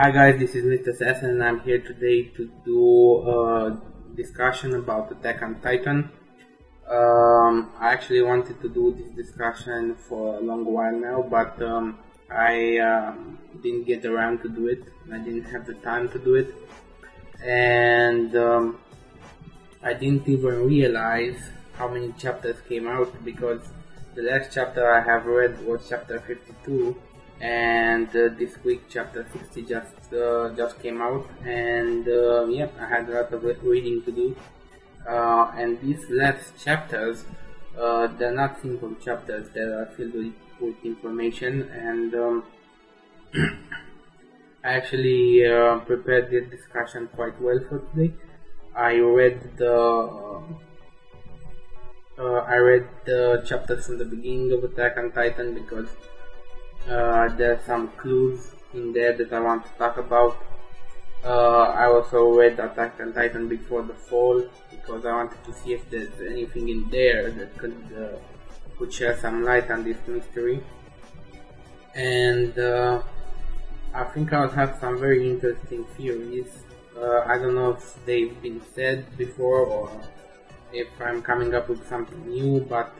Hi guys, this is Mr. Sass and I'm here today to do a discussion about Attack on Titan. I actually wanted to do this discussion for a long while now, but I didn't get around to do it. I didn't have the time to do it, and I didn't even realize how many chapters came out, because the last chapter I have read was chapter 52, and this week chapter 60 just came out, and yeah, I had a lot of reading to do, and these last chapters, they're not simple chapters. They are filled with information, and I actually prepared this discussion quite well for today. I read the chapters from the beginning of Attack on Titan because there are some clues in there that I want to talk about. I also read Attack on Titan Before the Fall because I wanted to see if there's anything in there that could share some light on this mystery. And I think I'll have some very interesting theories. I don't know if they've been said before or if I'm coming up with something new, but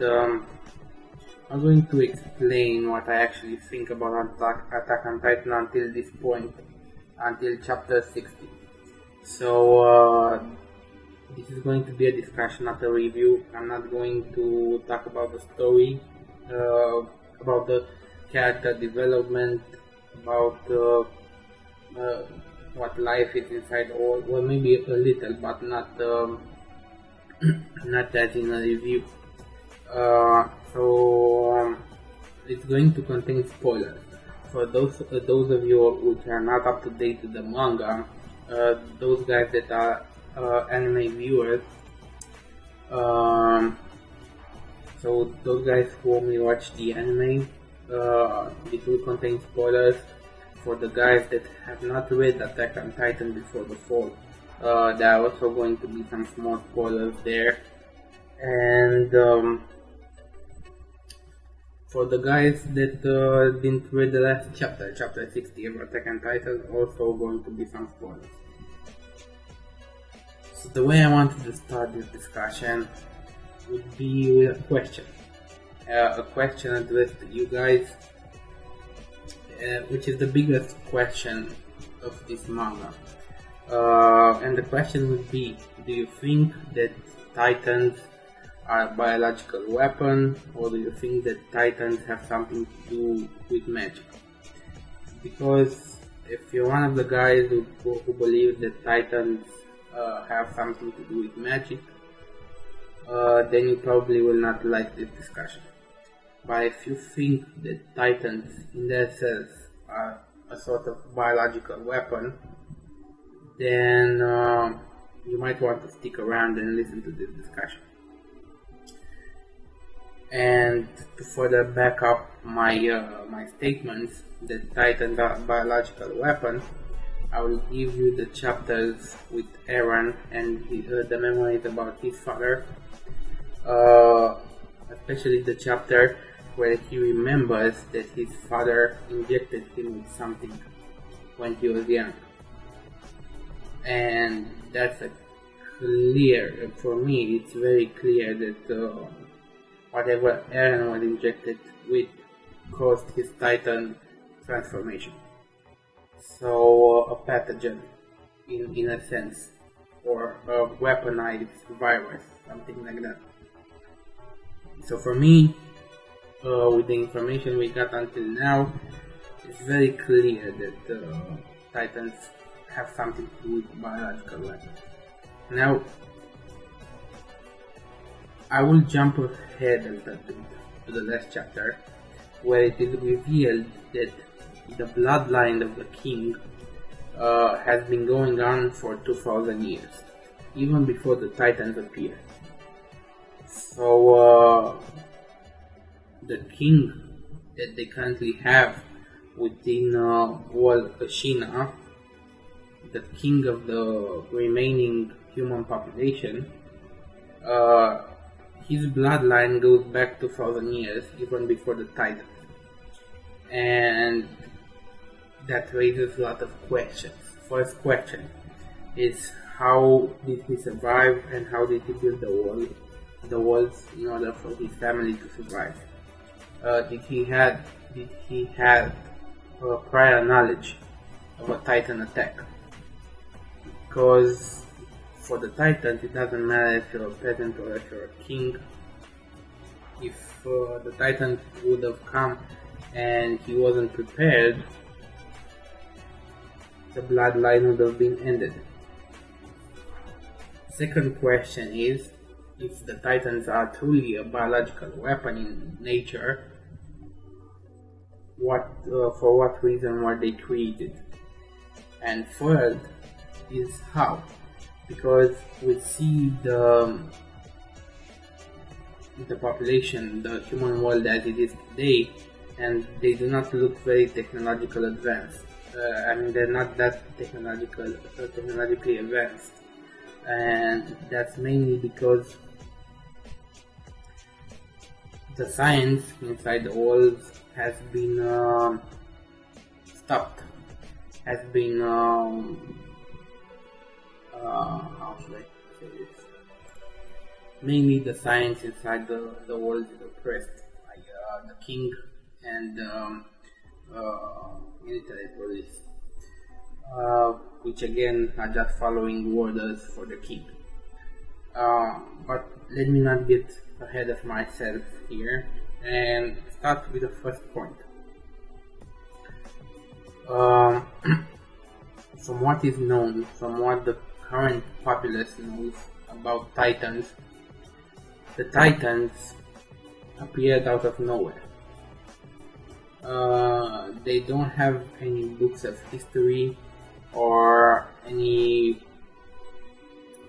I'm going to explain what I actually think about Attack on Titan until this point, until chapter 60. So this is going to be a discussion, not a review. I'm not going to talk about the story, about the character development, about what life is inside, or maybe a little, but not not as in a review. So it's going to contain spoilers. For those of you which are not up to date with the manga, those guys that are anime viewers, so those guys who only watch the anime, it will contain spoilers. For the guys that have not read Attack on Titan Before the Fall, there are also going to be some small spoilers there. And for the guys that didn't read the last chapter, chapter 60 of Attack on Titan, also going to be some spoilers. So the way I wanted to start this discussion would be with a question. A question addressed to you guys, which is the biggest question of this manga. And the question would be, do you think that Titans are a biological weapon, or do you think that Titans have something to do with magic? Because if you're one of the guys who believes that Titans have something to do with magic, then you probably will not like this discussion. But if you think that Titans in themselves are a sort of biological weapon, then you might want to stick around and listen to this discussion. And to further back up my my statements that Titans are a biological weapon, I will give you the chapters with Eren and the memories about his father, especially the chapter where he remembers that his father injected him with something when he was young. And that's for me it's very clear that whatever Eren was injected with caused his Titan transformation. So a pathogen in a sense, or a weaponized virus, something like that. So for me, with the information we got until now, it's very clear that Titans have something to do with biological weapons. Now, I will jump ahead a little bit to the last chapter, where it is revealed that the bloodline of the king has been going on for 2000 years, even before the Titans appeared. So the king that they currently have within all Ashina, the king of the remaining human population, his bloodline goes back 2000 years, even before the Titans. And that raises a lot of questions. First question is, how did he survive and how did he build the walls in order for his family to survive? Did he have prior knowledge of a Titan attack? Because for the Titans, it doesn't matter if you're a peasant or if you're a king. If the Titans would have come and he wasn't prepared, the bloodline would have been ended. Second question is, if the Titans are truly a biological weapon in nature, for what reason were they created? And third is how, because we see the population, the human world as it is today, and they do not look very technological advanced. They're not that technologically advanced, and that's mainly because the science inside the walls has been stopped, has been how should I say this? Mainly the science inside the walls is oppressed by the king and military police, which again are just following orders for the king. But let me not get ahead of myself here and start with the first point. From what is known, from what the current populace knows about Titans, the Titans appeared out of nowhere. They don't have any books of history or any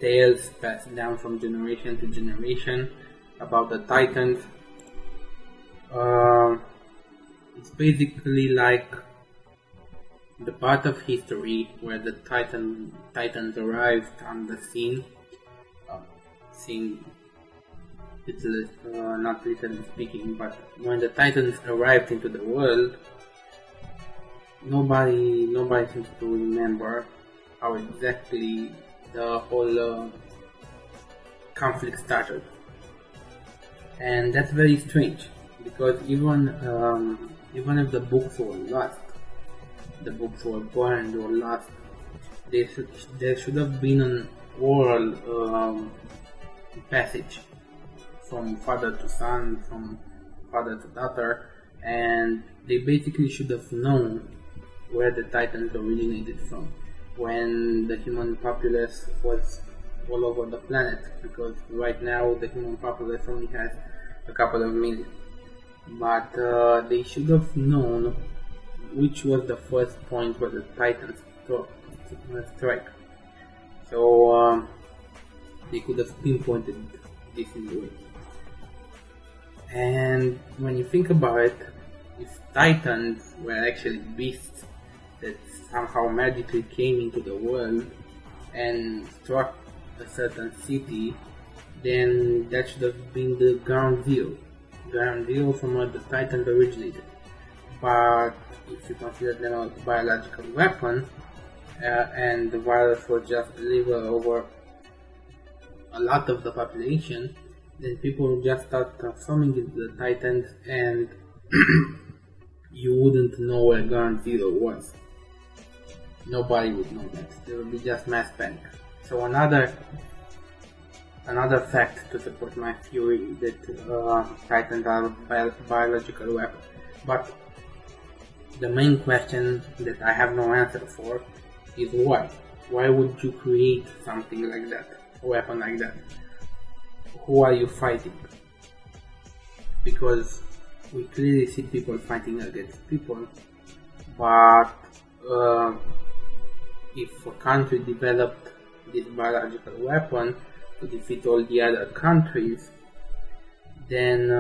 tales passed down from generation to generation about the Titans. It's basically like the part of history where the Titans arrived on the scene. Not literally speaking, but when the Titans arrived into the world, nobody seems to remember how exactly the whole conflict started, and that's very strange, because even if the books were lost, the books were burned or lost, there should have been an oral passage from father to son, from father to daughter, and they basically should have known where the Titans originated from when the human populace was all over the planet, because right now the human populace only has a couple of million. But they should have known which was the first point where the Titans strike. So they could have pinpointed this in the way. And when you think about it, if Titans were actually beasts that somehow magically came into the world and struck a certain city, then that should have been the ground zero from where the Titans originated. But if you consider them a biological weapon, and the virus was just delivered over a lot of the population, then people would just start transforming into the Titans, and you wouldn't know where ground zero was. Nobody would know that. There would be just mass panic. So another fact to support my theory that Titans are biological weapons. But the main question that I have no answer for is why? Why would you create something like that, a weapon like that? Who are you fighting? Because we clearly see people fighting against people, but if a country developed this biological weapon to defeat all the other countries, then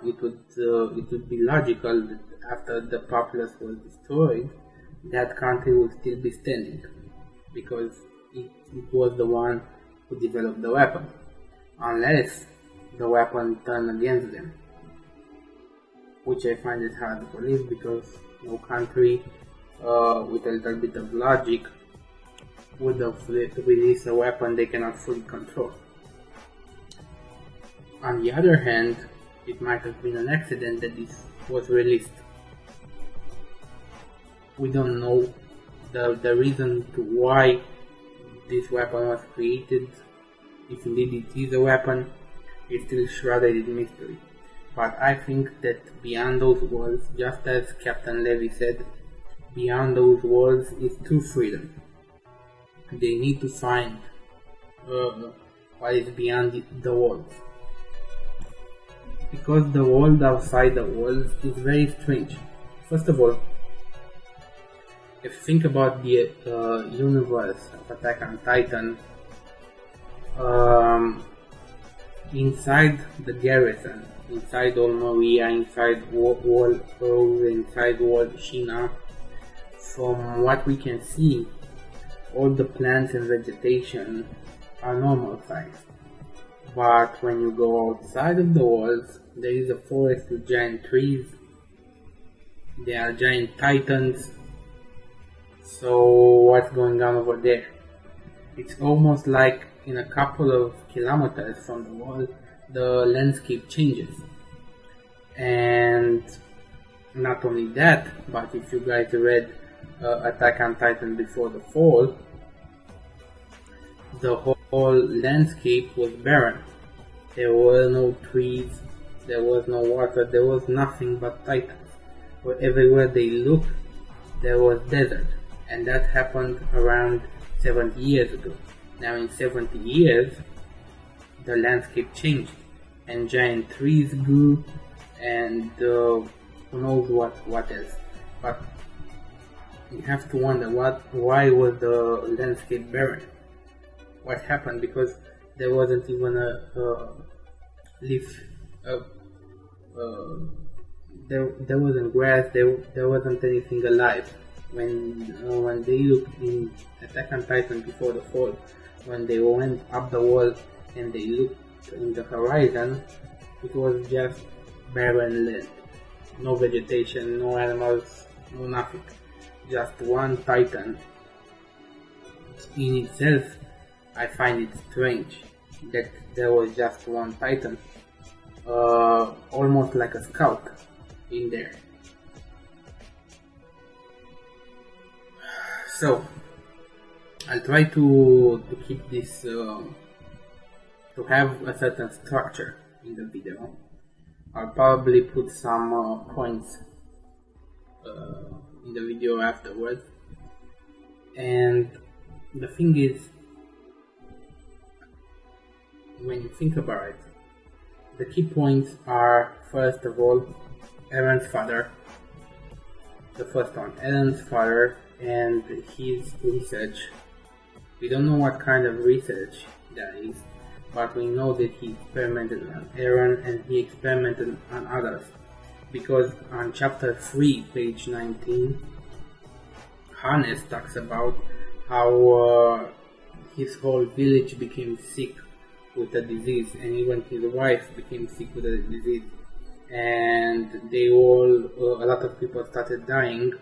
it would be logical that after the populace was destroyed, that country would still be standing, because it was the one who developed the weapon, unless the weapon turned against them, which I find it hard to believe, because no country with a little bit of logic, would have released a weapon they cannot fully control. On the other hand, it might have been an accident that this was released. We don't know the reason to why this weapon was created. If indeed it is a weapon, it's still shrouded in mystery. But I think that beyond those walls, just as Captain Levy said, beyond those walls is true freedom. They need to find what is beyond the walls. Because the world outside the walls is very strange. First of all, if you think about the universe of Attack on Titan, inside the garrison, inside All Maria, inside Wall Rose, inside Wall Sheena, from what we can see, all the plants and vegetation are normal size. But when you go outside of the walls, there is a forest with giant trees. There are giant titans. So what's going on over there? It's almost like in a couple of kilometers from the wall, the landscape changes. And not only that, but if you guys read Attack on Titan Before the Fall, the whole landscape was barren. There were no trees, there was no water, there was nothing but titans. Where everywhere they looked, there was desert. And that happened around 70 years ago. Now in 70 years, the landscape changed, and giant trees grew, and who knows what else. But you have to wonder why was the landscape barren? What happened? Because there wasn't even a leaf. There wasn't grass. There wasn't anything alive. When they looked in Attack on Titan Before the Fall, when they went up the wall and they looked in the horizon, it was just barren land. No vegetation, no animals, no nothing. Just one titan. In itself, I find it strange that there was just one titan, almost like a scout in there. So, I'll try to keep this, to have a certain structure in the video. I'll probably put some points in the video afterwards. And the thing is, when you think about it, the key points are, first of all, Eren's father. The first one, Eren's father and his research. We don't know what kind of research that is, but we know that he experimented on Eren and he experimented on others. Because on chapter 3, page 19, Hannes talks about how his whole village became sick with a disease, and even his wife became sick with a disease. And they all, a lot of people started dying,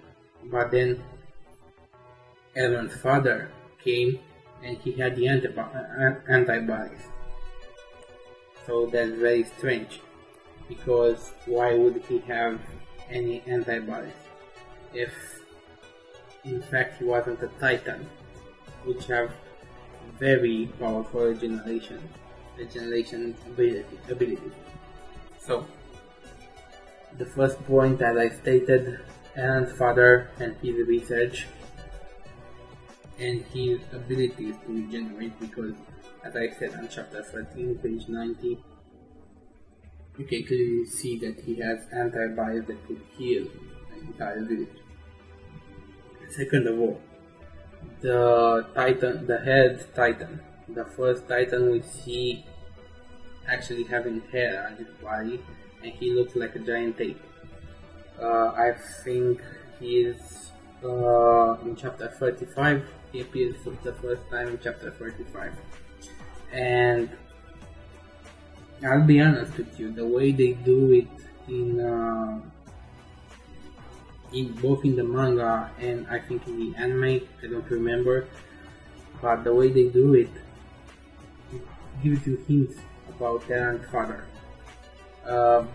but then Eren's father came and he had the antibodies. So that's very strange, because why would he have any antibodies if in fact he wasn't a Titan, which have very powerful regeneration abilities. So the first point, as I stated, Eren's father and his research and his abilities to regenerate, because as I said on chapter 13, page 90, you can clearly see that he has antibodies that could heal the entire village. Second of all, the Titan, the head Titan, the first Titan we see actually having hair on his body, and he looks like a giant ape. I think he is in chapter 35. He appears for the first time in chapter 35. And I'll be honest with you, the way they do it in both in the manga and I think in the anime, I don't remember, but the way they do it gives you hints about Aaron's father.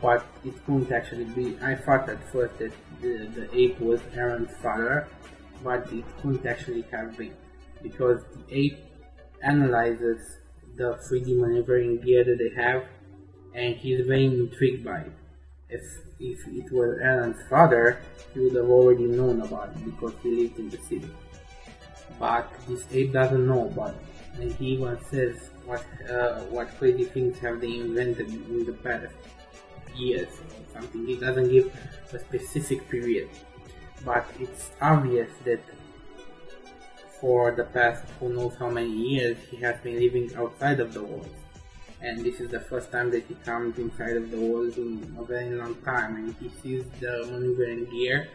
But it couldn't actually be. I thought at first that the ape was Aaron's father, but it couldn't actually have been, because the ape analyzes the 3D maneuvering gear that they have, and he's very intrigued by it. If it was Aaron's father, he would have already known about it because he lived in the city. But this ape doesn't know about it, and he even says what crazy things have they invented in the past years or something. He doesn't give a specific period, but it's obvious that for the past who knows how many years he has been living outside of the walls, and this is the first time that he comes inside of the walls in a very long time, and he sees the maneuvering gear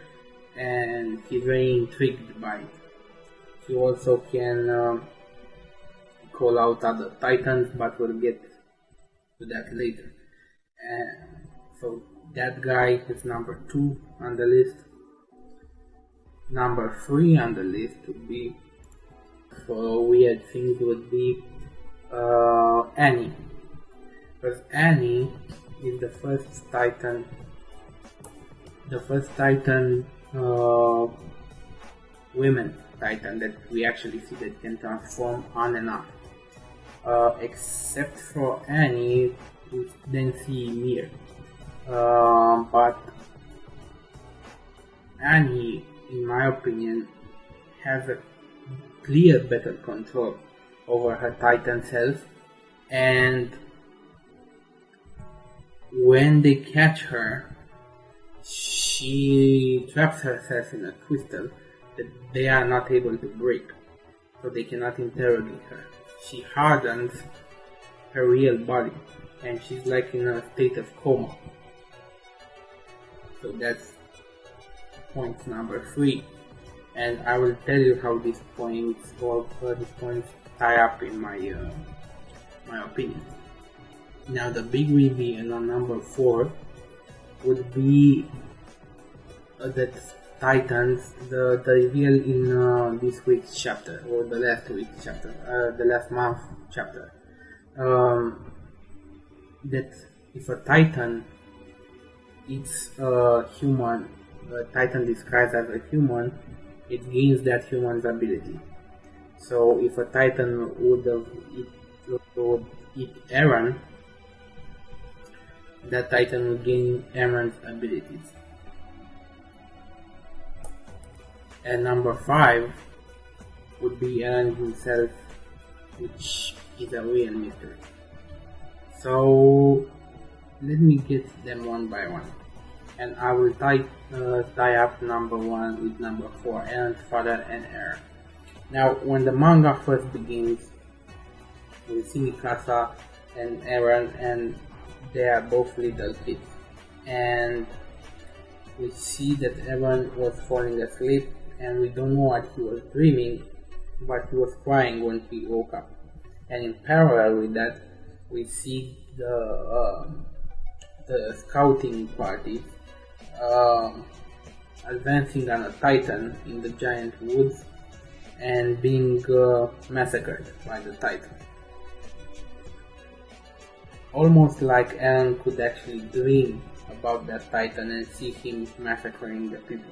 and he's very intrigued by it. He also can call out other titans, but we'll get to that later. So that guy is number 2 on the list. Number 3 on the list would be, for weird things, would be Annie. Because Annie is the first titan women titan that we actually see that can transform on and off. Except for Annie, we then see Mir. But Annie, in my opinion, has a clear better control over her titan self, and when they catch her, she traps herself in a crystal that they are not able to break, so they cannot interrogate her. She hardens her real body, and she's like in a state of coma. So that's point number 3, and I will tell you how these points tie up in my opinion. Now the big reveal on number 4 would be that Titans, the reveal in this week's chapter, or the last week's chapter, the last month chapter, that if a Titan eats a human, a Titan disguised as a human, it gains that human's ability. So if a Titan would eat Eren, that Titan would gain Eren's abilities. And number 5 would be Eren himself, which is a real mystery. So let me get them one by one, and I will tie up number 1 with number 4, Eren's father and Eren. Now, when the manga first begins, we see Mikasa and Eren, and they are both little kids, and we see that Eren was falling asleep, and we don't know what he was dreaming, but he was crying when he woke up. And in parallel with that, we see the scouting party advancing on a Titan in the giant woods and being massacred by the Titan. Almost like Eren could actually dream about that Titan and see him massacring the people.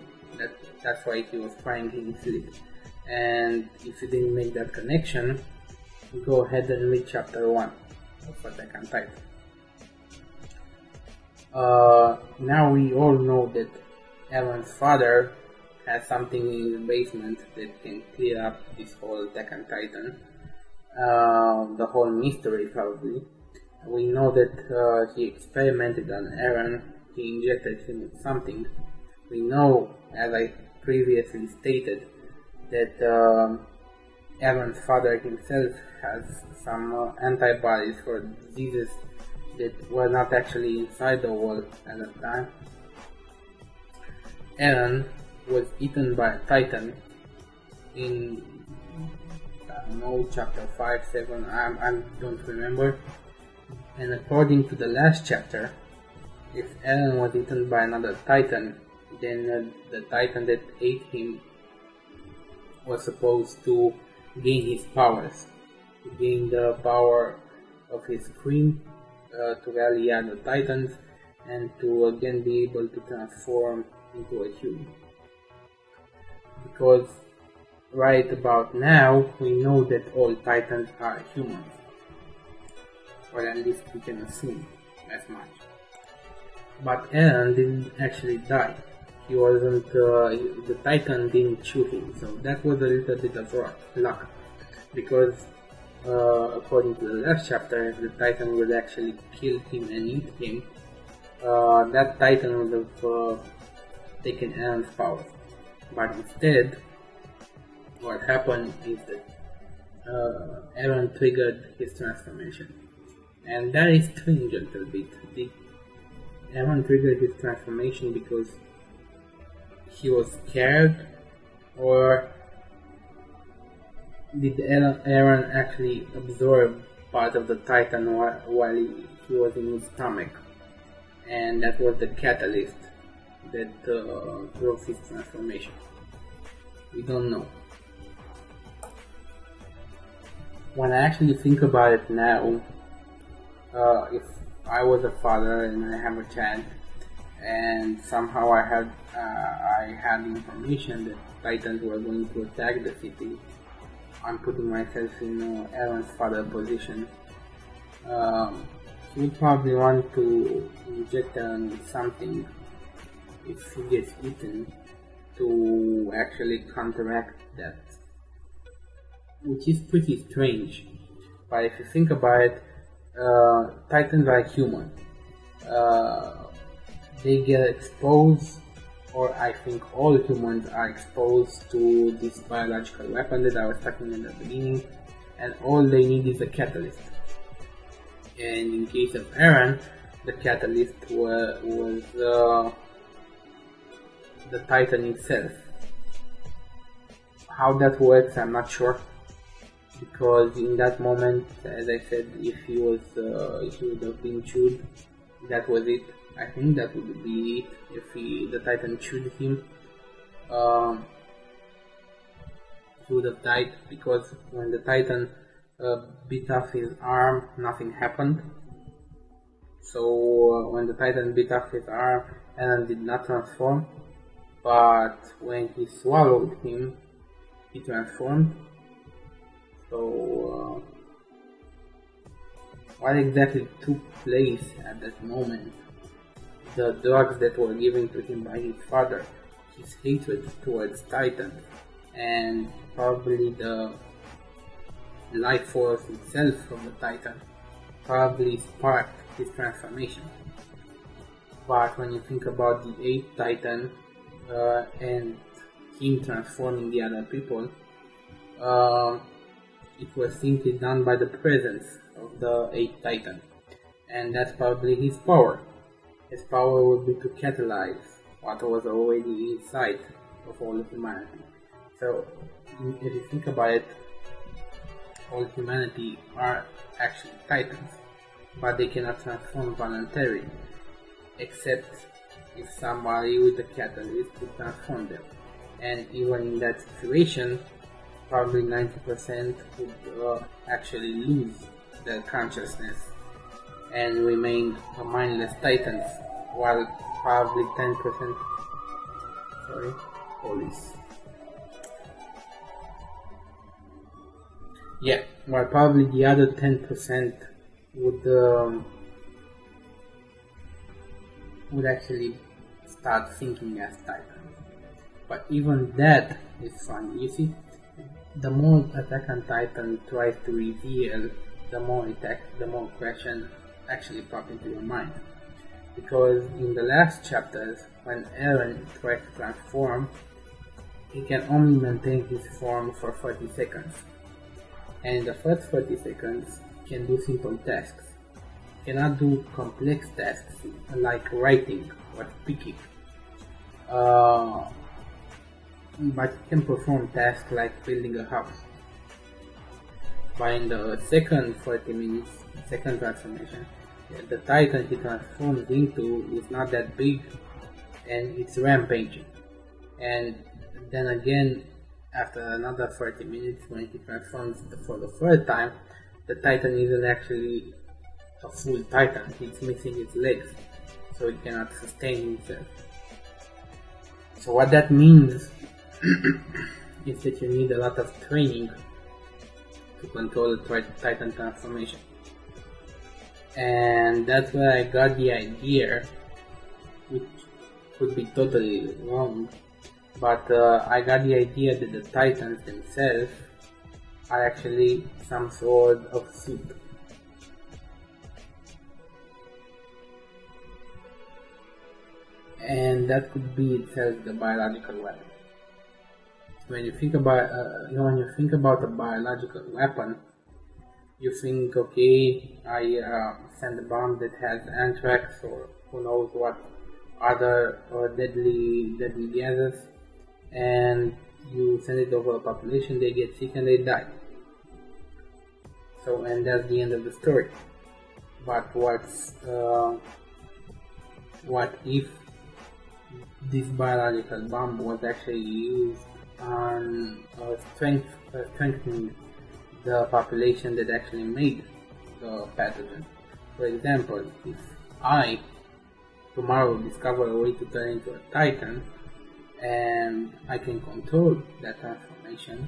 That's why he was crying in his sleep. And if you didn't make that connection, go ahead and read chapter 1 of Attack on Titan. Now we all know that Eren's father has something in the basement that can clear up this whole Attack on Titan, the whole mystery probably. We know that he experimented on Eren, he injected him with something. We know, as I previously stated, that Eren's father himself has some antibodies for diseases that were not actually inside the wall at the time. Eren was eaten by a Titan in, I don't know, chapter 5, 7, I don't remember. And according to the last chapter, if Eren was eaten by another Titan, then the Titan that ate him was supposed to gain his powers, to gain the power of his queen, to rally other Titans, and to again be able to transform into a human. Because right about now we know that all Titans are humans, or at least we can assume as much. But Eren didn't actually die. He wasn't, the Titan didn't shoot him, so that was a little bit of luck. Because according to the last chapter, if the Titan would actually kill him and eat him, that Titan would have taken Eren's powers. But instead, what happened is that Eren triggered his transformation. And that is strange a little bit. Eren triggered his transformation because he was scared, or did Eren actually absorb part of the Titan while he was in his stomach, and that was the catalyst that drove his transformation? We don't know. When I actually think about it now, if I was a father and I have a child, and somehow I had information that Titans were going to attack the city, I'm putting myself in Eren's father position. He would probably want to inject something if he gets eaten to actually counteract that, which is pretty strange. But if you think about it, Titans are human. They get exposed, or I think all humans are exposed to this biological weapon that I was talking in the beginning, and all they need is a catalyst. And in case of Eren, the catalyst was the Titan itself. How that works, I'm not sure, because in that moment, as I said, if he would have been chewed, that was it. I think that would be it. If the Titan chewed him, he would have died, because when the Titan bit off his arm, nothing happened. So when the Titan bit off his arm, Eren did not transform, but when he swallowed him, he transformed. So what exactly took place at that moment? The drugs that were given to him by his father, his hatred towards Titan, and probably the life force itself from the Titan probably sparked his transformation. But when you think about the 8th Titan and him transforming the other people, it was simply done by the presence of the 8th Titan, and that's probably his power. His power would be to catalyze what was already inside of all of humanity. So, if you think about it, all humanity are actually Titans, but they cannot transform voluntarily, except if somebody with a catalyst could transform them. And even in that situation, probably 90% would actually lose their consciousness and remain mindless Titans, while probably 10%, while probably the other 10% would actually start thinking as Titans. But even that is funny. You see, the more Attack on Titan tries to reveal, the more questions actually pop into your mind. Because in the last chapters, when Eren tries to transform, he can only maintain his form for 30 seconds. And in the first 30 seconds, he can do simple tasks. He cannot do complex tasks like writing or speaking. But he can perform tasks like building a house. But in the second 40 minutes, second transformation, the Titan he transforms into is not that big, and it's rampaging. And then again, after another 30 minutes, when he transforms for the third time, the Titan isn't actually a full Titan. It's missing its legs, so it cannot sustain himself. So what that means is that you need a lot of training to control the Titan transformation. And that's where I got the idea, which could be totally wrong, but I got the idea that the Titans themselves are actually some sort of soup. And that could be itself the biological weapon. When you think about a biological weapon, you think, okay, I send a bomb that has anthrax or who knows what other deadly gases, and you send it over a population, they get sick and they die. So, and that's the end of the story. But what if this biological bomb was actually used on strengthening the population that actually made the pathogen? For example, if I tomorrow discover a way to turn into a Titan and I can control that transformation,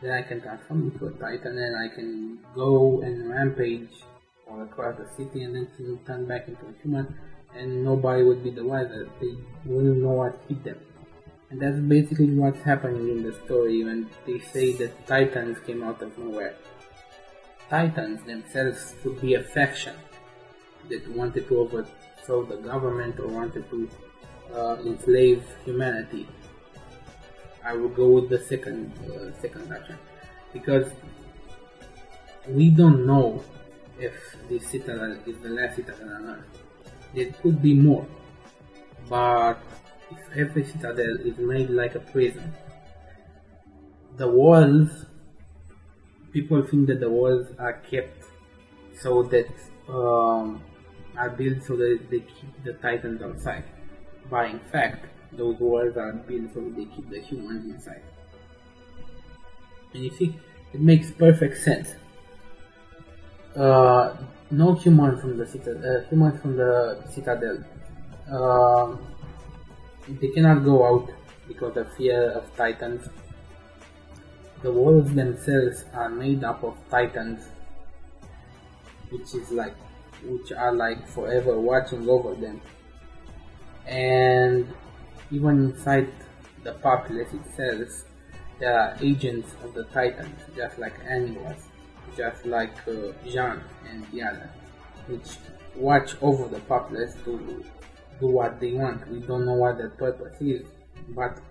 then I can transform into a Titan and I can go and rampage all across the city and then turn back into a human, and nobody would be the wiser. They wouldn't know what hit them. And that's basically what's happening in the story when they say that Titans came out of nowhere. Titans themselves could be a faction that wanted to overthrow the government or wanted to enslave humanity. I will go with the second option, because we don't know if this citadel is the last citadel on Earth. There could be more, but if every citadel is made like a prison, the walls, people think that the walls are kept so that are built so that they keep the Titans outside, but in fact those walls are built so that they keep the humans inside. And you see, it makes perfect sense. No human from the citadel, they cannot go out because of fear of Titans. The walls themselves are made up of Titans, which are like forever watching over them. And even inside the populace itself, there are agents of the Titans, just like Annie was, just like Jean and the other, which watch over the populace to do what they want. We don't know what their purpose is, but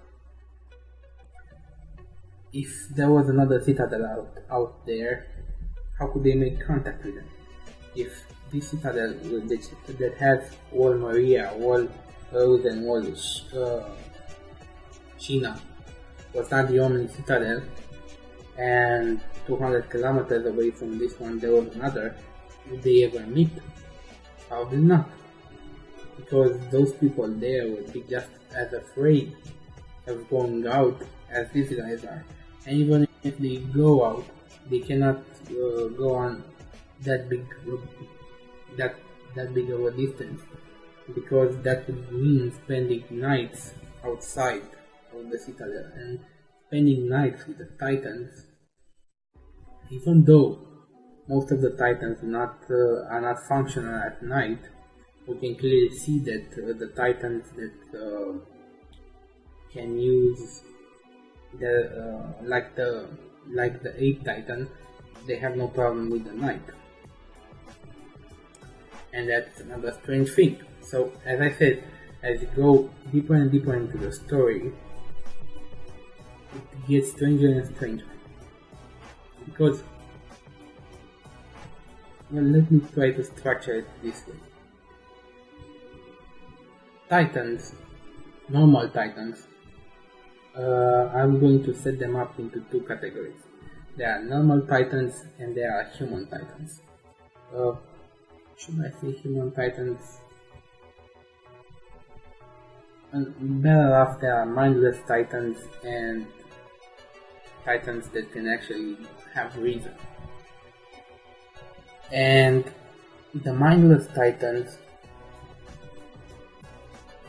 if there was another citadel out there, how could they make contact with them? If this citadel that has Wall Maria, Wall Rose and Wall Sheena was not the only citadel, and 200 kilometers away from this one there was another, would they ever meet? Probably not, because those people there would be just as afraid of going out as these guys are. And even if they go out, they cannot go on that big of a distance, because that would mean spending nights outside of the citadel, and spending nights with the Titans. Even though most of the Titans are not functional at night, we can clearly see that the Titans that can use like the 8th Titan, they have no problem with the night. And that's another strange thing. So, as I said, as you go deeper and deeper into the story, it gets stranger and stranger. Because, well, let me try to structure it this way. Titans, normal Titans, I'm going to set them up into two categories. There are normal Titans and there are human Titans. Should I say human Titans? better off there are mindless titans and titans that can actually have reason. And the mindless titans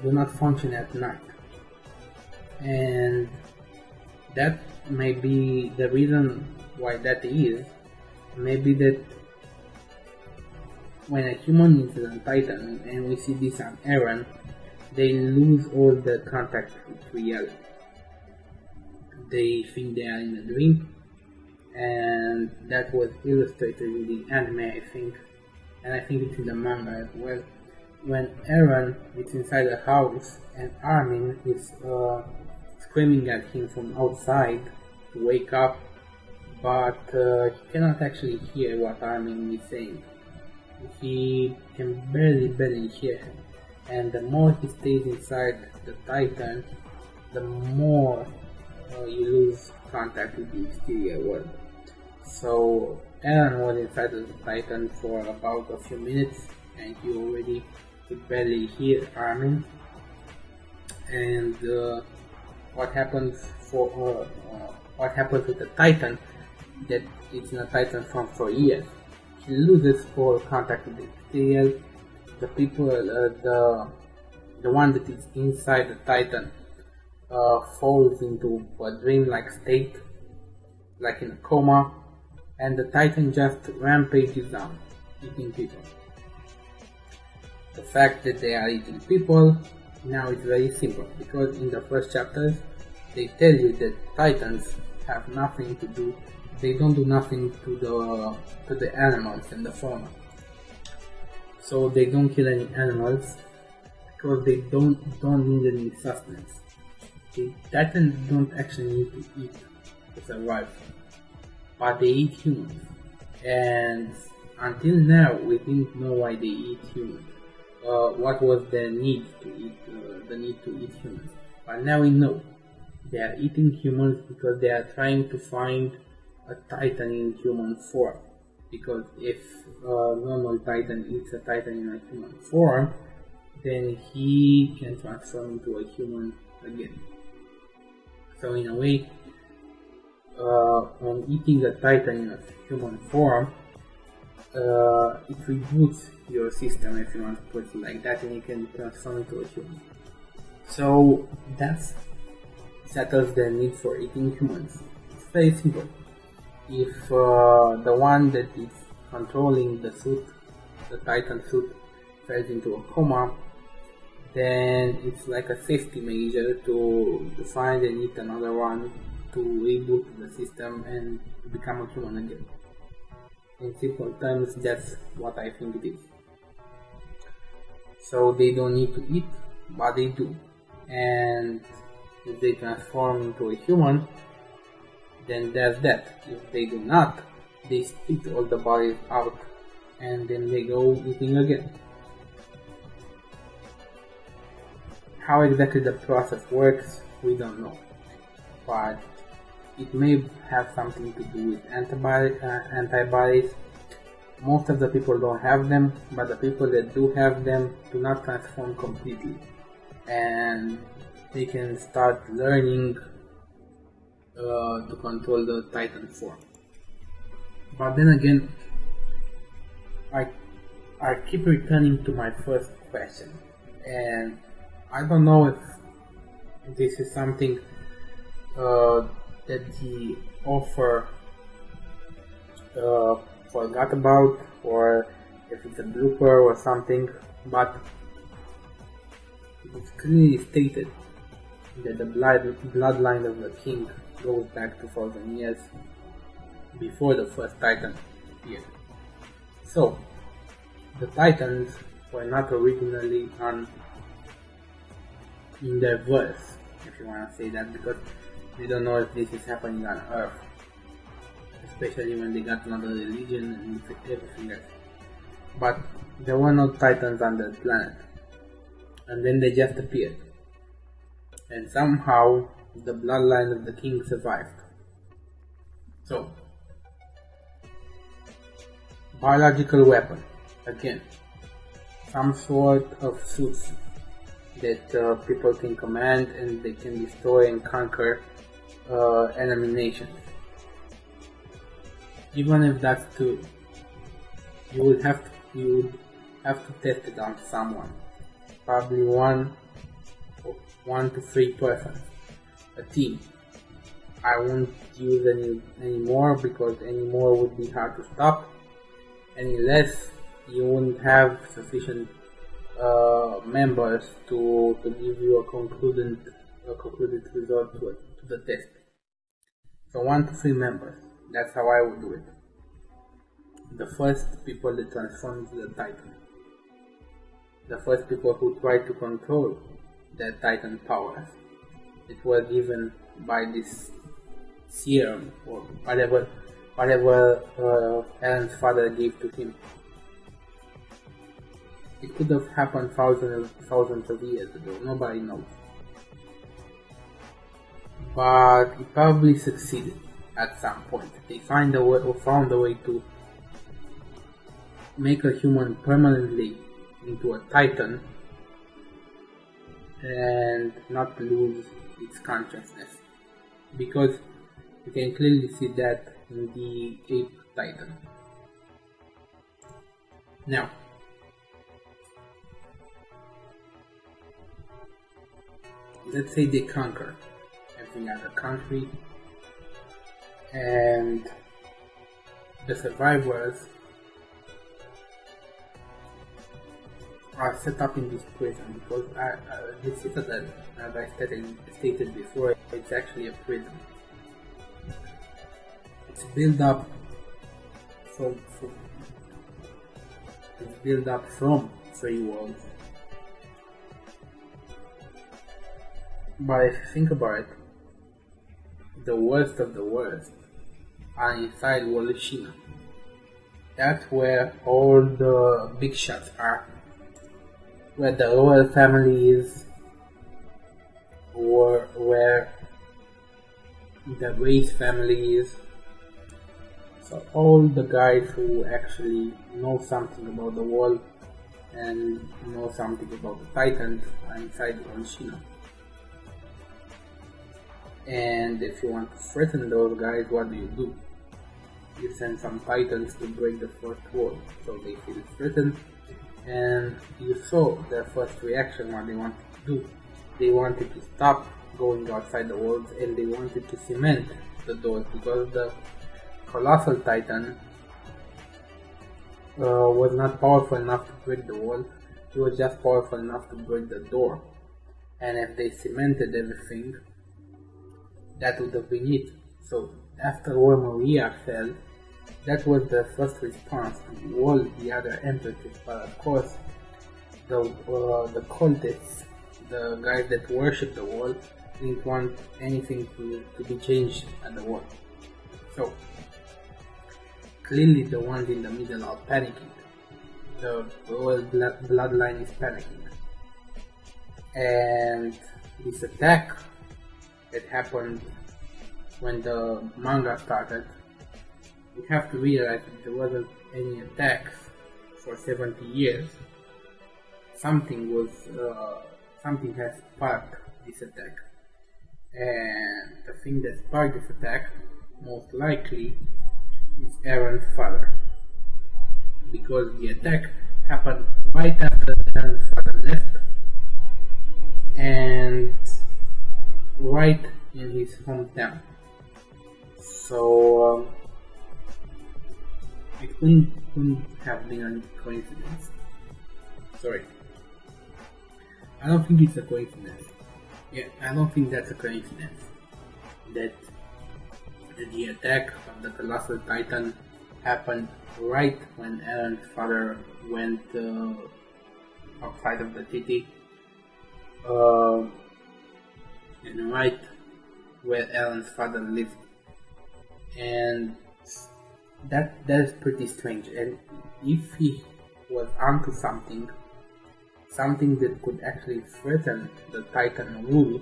do not function at night. And that may be the reason why that is. Maybe that when a human is a titan, and we see this on Eren, they lose all the contact with reality. They think they are in a dream, and that was illustrated in the anime, I think, and I think it's in the manga as well. When Eren is inside a house and Armin is screaming at him from outside to wake up, but he cannot actually hear what Armin is saying. He can barely hear him, and the more he stays inside the Titan, the more you lose contact with the exterior world. So Eren was inside the Titan for about a few minutes, and he already could barely hear Armin. And what happens with the Titan that it's in a Titan form for years? He loses all contact with the exterior. The people, the one that is inside the Titan, falls into a dream-like state, like in a coma, and the Titan just rampages down, eating people. The fact that they are eating people now is very simple, because in the first chapters they tell you that Titans have nothing to do. They don't do nothing to the animals and the fauna. So they don't kill any animals because they don't need any sustenance. The Titans don't actually need to eat to survive, but they eat humans. And until now, we didn't know why they eat humans. What was the need to eat humans? But now we know. They are eating humans because they are trying to find a Titan in human form. Because if a normal Titan eats a Titan in a human form, then he can transform into a human again. So in a way, when eating a Titan in a human form, it reboots your system, if you want to put it like that, and you can transform into a human. So that settles the need for eating humans. It's very simple. If the one that is controlling the suit, the Titan suit, falls into a coma, then it's like a safety measure to find and eat another one to reboot the system and become a human again. In simple terms, that's what I think it is. So they don't need to eat, but they do. And if they transform into a human, then there's that. If they do not, they spit all the bodies out and then they go eating again. How exactly the process works, we don't know. But it may have something to do with antibodies. Most of the people don't have them, but the people that do have them do not transform completely. And they can start learning to control the Titan form. But then again, I keep returning to my first question, and I don't know if this is something that the author forgot about, or if it's a blooper or something, but it's clearly stated that the bloodline of the king goes back 2,000 years before the first Titan appeared. So, the Titans were not originally in their verse, if you want to say that, because we don't know if this is happening on Earth, especially when they got another religion and everything else. But there were no Titans on the planet, and then they just appeared, and somehow the bloodline of the king survived. So, biological weapon, again, some sort of suits, that people can command, and they can destroy and conquer enemy nations. Even if that's true, you would have to test it on someone, probably one to three persons, a team. I won't use any more, because any more would be hard to stop. Any less, you wouldn't have sufficient members to give you a concluded result to the test. So 1 to 3 members. That's how I would do it. The first people that transform into the Titan. The first people who try to control the Titan powers. It was given by this serum or whatever Alan's father gave to him. It could have happened thousands of years ago, nobody knows. But it probably succeeded at some point. They found a way to make a human permanently into a Titan and not lose its consciousness. Because you can clearly see that in the Ape Titan. Now, let's say they conquer every other country, and the survivors are set up in this prison, because this citadel, as I stated before, it's actually a prison. It's built up from 3 walls. But if you think about it, the worst of the worst are inside Wallachina. That's where all the big shots are, where the royal family is, or where the race family is. So all the guys who actually know something about the world and know something about the Titans are inside Wallachina. And if you want to threaten those guys, what do? You send some Titans to break the first wall, so they feel threatened. And you saw their first reaction, what they wanted to do. They wanted to stop going outside the walls, and they wanted to cement the doors, because the Colossal Titan was not powerful enough to break the wall. He was just powerful enough to break the door. And if they cemented everything, that would have been it. So after War Maria fell, that was the first response to all the other entities. But of course, the cultists, the guys that worship the wall, didn't want anything to be changed at the wall. So clearly the ones in the middle are panicking. The royal bloodline is panicking. And this attack that happened when the manga started, you have to realize that there wasn't any attacks for 70 years. Something has sparked this attack. And the thing that sparked this attack, most likely, is Aaron's father. Because the attack happened right after Aaron's father left, and right in his hometown. So it couldn't have been a coincidence. Sorry. I don't think it's a coincidence. Yeah, I don't think that's a coincidence. That the attack of the Colossal Titan happened right when Aaron's father went outside of the city. And right where Alan's father lived, and that is pretty strange. And if he was onto something that could actually threaten the Titan rule,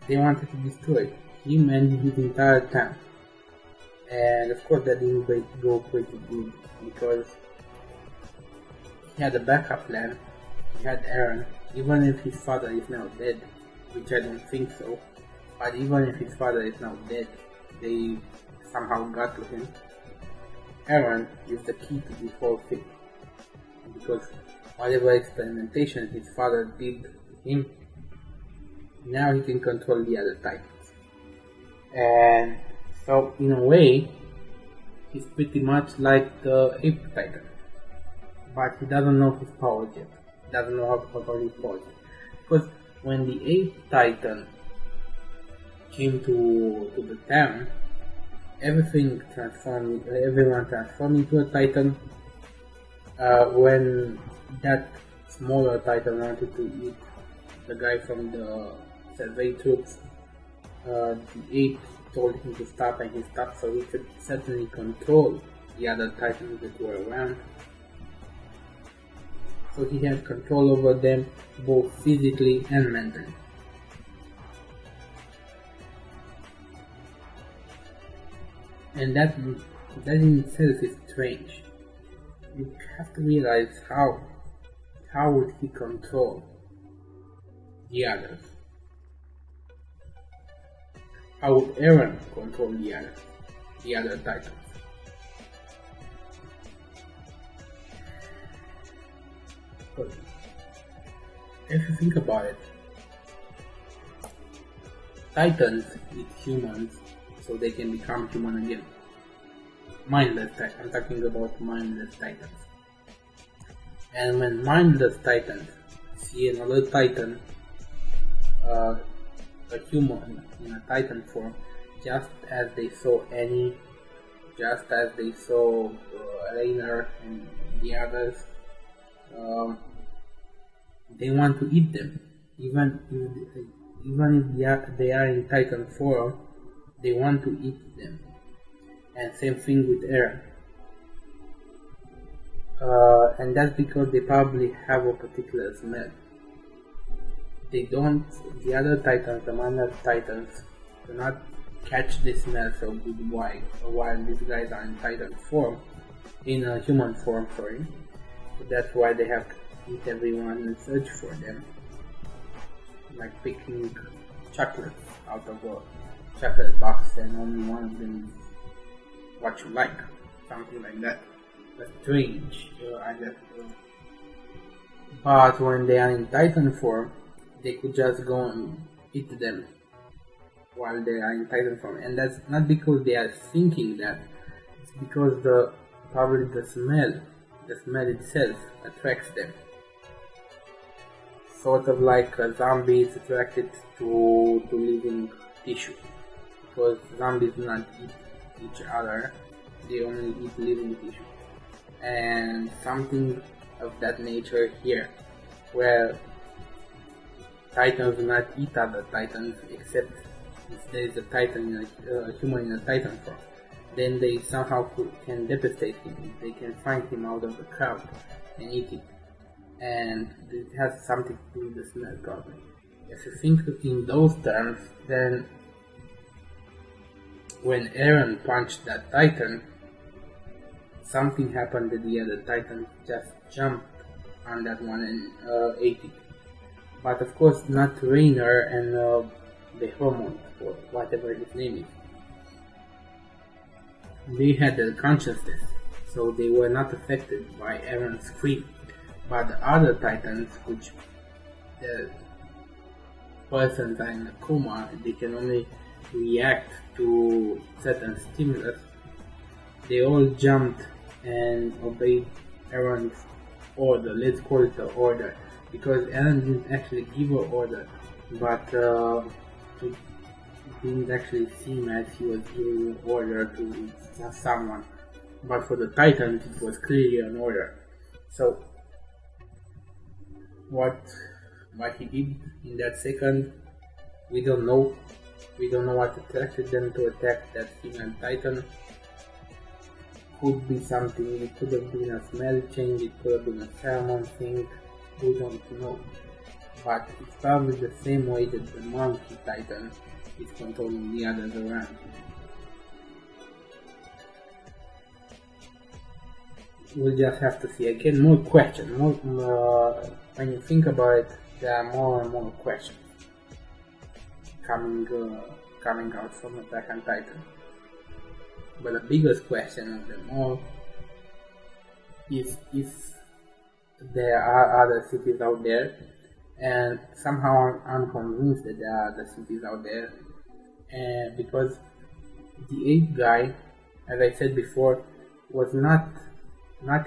they wanted to destroy him and his entire town. And of course that didn't go pretty good, because he had a backup plan. He had Eren, even if his father is now dead, which I don't think so. But even if his father is now dead, they somehow got to him. Eren is the key to this whole thing, because whatever experimentation his father did to him, now he can control the other Titans. And so, in a way, he's pretty much like the 8th Titan, but he doesn't know his powers yet. He doesn't know how to control his powers yet. Because when the 8th Titan came to the town, everyone transformed into a Titan. When that smaller Titan wanted to eat the guy from the survey troops, the 8th told him to stop, and he stopped, so he could certainly control the other Titans that were around. So he had control over them both physically and mentally. And that in itself is strange. You have to realize how would he control the others? How would Eren control the other Titans? But if you think about it, Titans eat humans so they can become human again. Mindless Titans. I'm talking about mindless Titans. And when mindless Titans see another Titan, a human in a Titan form, just as they saw Annie, just as they saw Rainer and the others, they want to eat them. Even if they are in Titan form, they want to eat them. And same thing with Eren. And that's because they probably have a particular smell. The other Titans, the minor Titans, do not catch this smell so good while these guys are in Titan form, in a human form, sorry. So that's why they have to eat everyone and search for them. Like picking chocolates out of a chocolate box and only one of them is what you like. Something like that. That's strange. But when they are in Titan form, they could just go and eat them while they are in Titan form. And that's not because they are thinking that. It's because probably the smell itself attracts them. Sort of like a zombie is attracted to living tissue. Because zombies do not eat each other, they only eat living tissue. And something of that nature here, where Titans do not eat other Titans except if there is a Titan, a human in a Titan form. Then they somehow can devastate him. They can find him out of the crowd and eat him. And it has something to do with the smell probably. If you think in those terms, then when Eren punched that Titan, something happened that the other Titan just jumped on that one and ate it. But of course not Rainer and the Hormone, or whatever his name is. They had their consciousness, so they were not affected by Eren's scream. But the other Titans, which the persons are in a coma, they can only react to certain stimulus. They all jumped and obeyed Eren's order. Let's call it the order, because Eren didn't actually give an order, but it didn't actually seem as he was giving an order to someone. But for the Titans, it was clearly an order. So what he did in that second, we don't know. We don't know what attracted them to attack that female Titan. Could be something, it could have been a smell change, it could have been a pheromone thing, we don't know. But it's probably the same way that the monkey Titan is controlling the others around. we'll just have to see. Again, more questions. When you think about it, there are more and more questions coming out from Attack on Titan. But the biggest question of them all is if there are other cities out there, and somehow I'm convinced that there are other cities out there, and because the 8th guy, as I said before, was not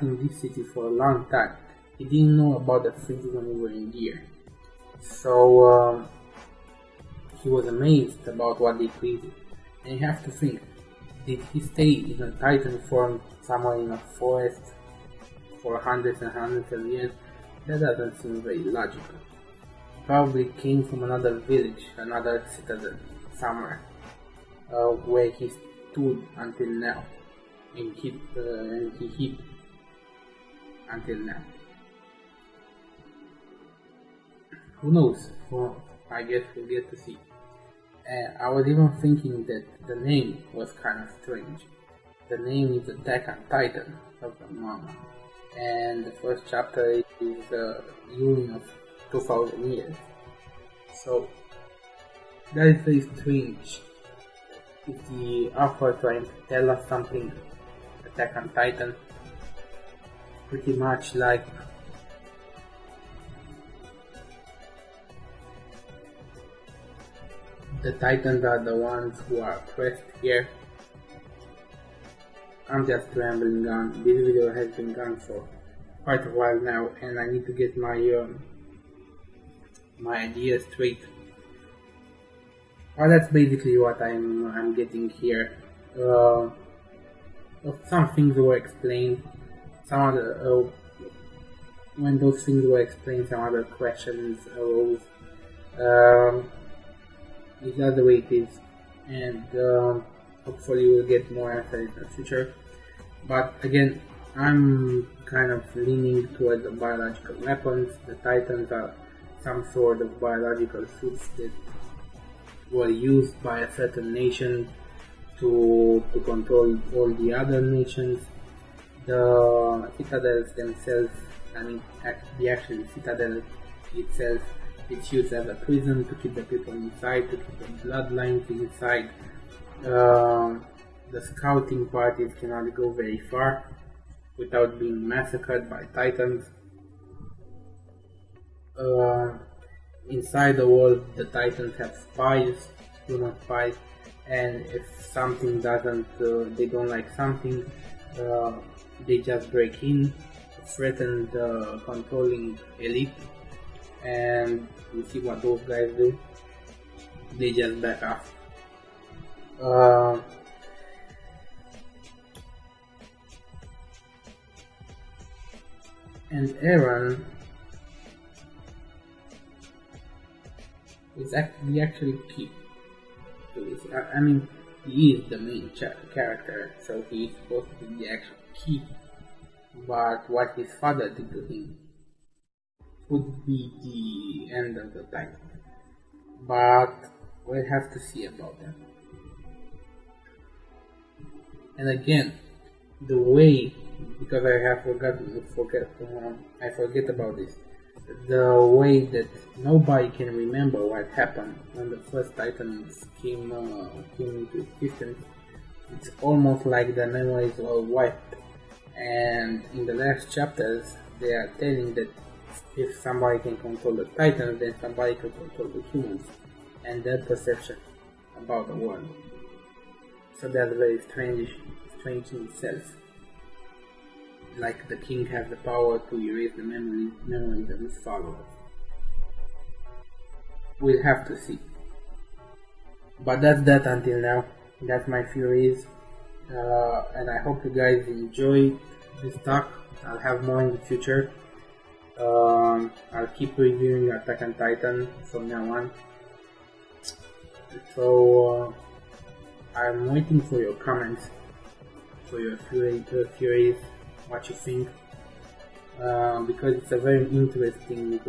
in this city for a long time. He didn't know about the fridge when we were in gear, so he was amazed about what they created. And you have to think, did he stay in a Titan form somewhere in a forest for hundreds and hundreds of years? That doesn't seem very logical. Probably came from another village, another citadel, somewhere, where he stood until now, and he hid until now. Who knows? Well, I guess we'll get to see. I was even thinking that the name was kind of strange. The name is Attack on Titan of the manga, and the first chapter is the Union of 2000 years. So that is very strange. If the author trying to tell us something, Attack on Titan, pretty much like the Titans are the ones who are oppressed here. I'm just rambling on. This video has been gone for quite a while now, and I need to get my ideas straight. Well, that's basically what I'm getting here. Some things were explained. Some other when those things were explained, some other questions arose. It's just the way it is, and hopefully we'll get more answers in the future. But again, I'm kind of leaning towards the biological weapons. The Titans are some sort of biological suits that were used by a certain nation to control all the other nations. The citadels themselves, I mean the actual citadel itself, it's used as a prison to keep the people inside, to keep the bloodlines inside. The scouting parties cannot go very far without being massacred by Titans. Inside the world, the Titans have spies, human spies, and if something doesn't, they don't like something, they just break in, threaten the controlling elite, and you see what those guys do. They just back off. And Aaron is actually key to this. I mean, he is the main character, so he is supposed to be the actual key. But what his father did to him could be the end of the Titan. But we'll have to see about that. And again, the way, because I forget about this, the way that nobody can remember what happened when the first Titans came into existence, it's almost like the memories were wiped. And in the last chapters, they are telling that if somebody can control the Titans, then somebody can control the humans and their perception about the world. So that's very strange in itself. Like the king has the power to erase the memories of his followers. We'll have to see. But that's that until now. That's my theories. And I hope you guys enjoyed this talk. I'll have more in the future. I'll keep reviewing Attack on Titan from now on. So I'm waiting for your comments, for your theories, what you think, because it's a very interesting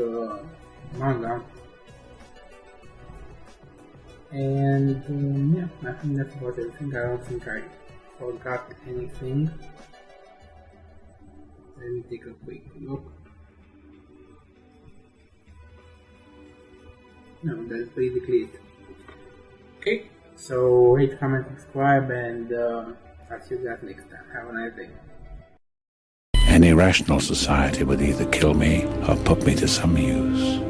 manga. And yeah, I think that's about everything. I don't think I forgot anything. Let me take a quick look. No, that's basically it. Okay, so rate, comment, subscribe, and I'll see you guys next time. Have a nice day. Any rational society would either kill me or put me to some use.